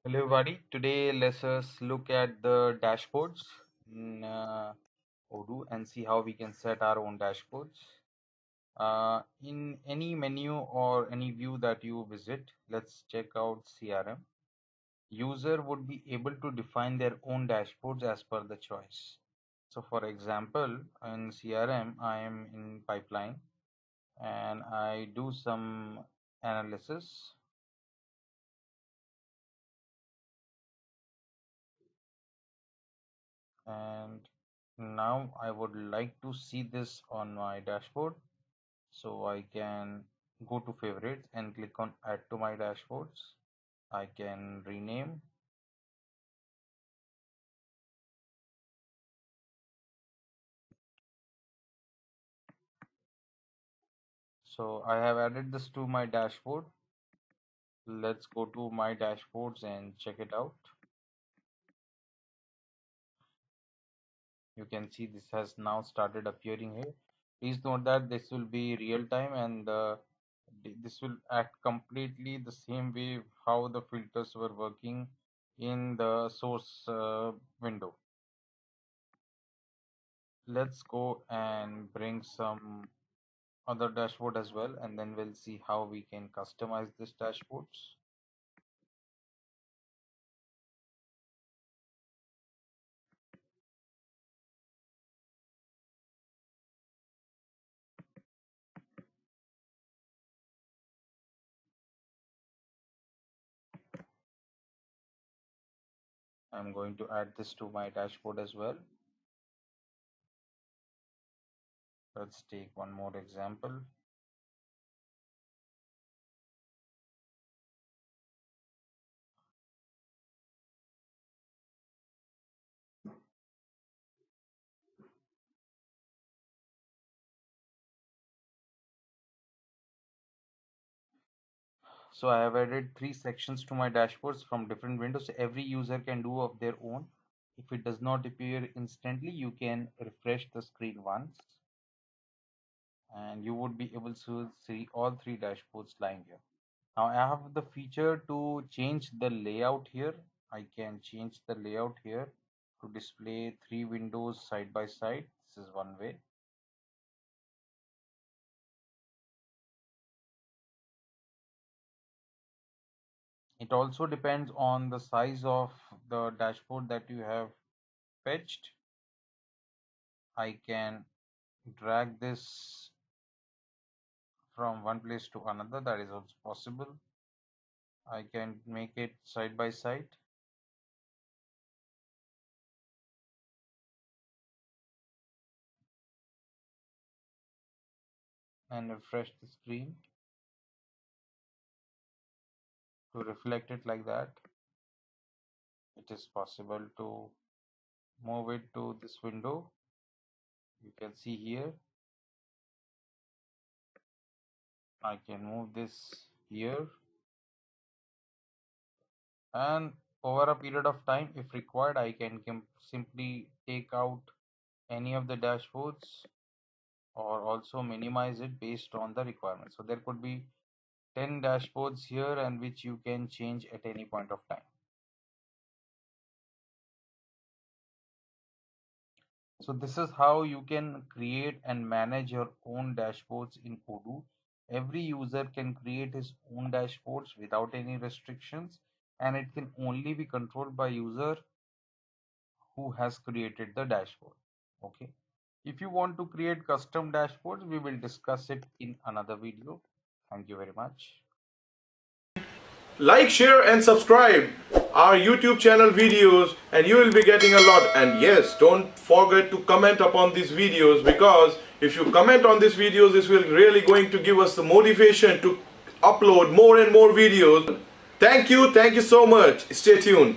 Hello everybody, today let us look at the dashboards in Odoo and see how we can set our own dashboards. In any menu or any view that you visit, let's check out CRM. User would be able to define their own dashboards as per the choice. So for example, in CRM, I am in pipeline and I do some analysis. And now I would like to see this on my dashboard, so I can go to favorites and click on add to my dashboards. I can rename, so I have added this to my dashboard. Let's go to my dashboards and check it out. You can see this has now started appearing here. Please note that this will be real time and this will act completely the same way how the filters were working in the source window. Let's go and bring some other dashboard as well, and then we'll see how we can customize this dashboards. I'm going to add this to my dashboard as well. Let's take one more example. So I have added 3 sections to my dashboards from different windows. Every user can do of their own. If it does not appear instantly, you can refresh the screen once and you would be able to see all 3 dashboards lying here. Now I have the feature to change the layout here. I can change the layout here to display 3 windows side by side. This is one way. It also depends on the size of the dashboard that you have fetched. I can drag this from one place to another. That is also possible. I can make it side by side. And refresh the screen to reflect it like that. It is possible to move it to this window. You can see here I can move this here, and over a period of time, if required, I can simply take out any of the dashboards or also minimize it based on the requirement. So there could be 10 dashboards here and which you can change at any point of time. So this is how you can create and manage your own dashboards in Odoo. Every user can create his own dashboards without any restrictions, and it can only be controlled by user who has created the dashboard. Okay. If you want to create custom dashboards, we will discuss it in another video. Thank you very much. Like, share and subscribe our YouTube channel videos and you will be getting a lot. And yes, don't forget to comment upon these videos, because if you comment on these videos, this will really going to give us the motivation to upload more and more videos. Thank you so much. Stay tuned.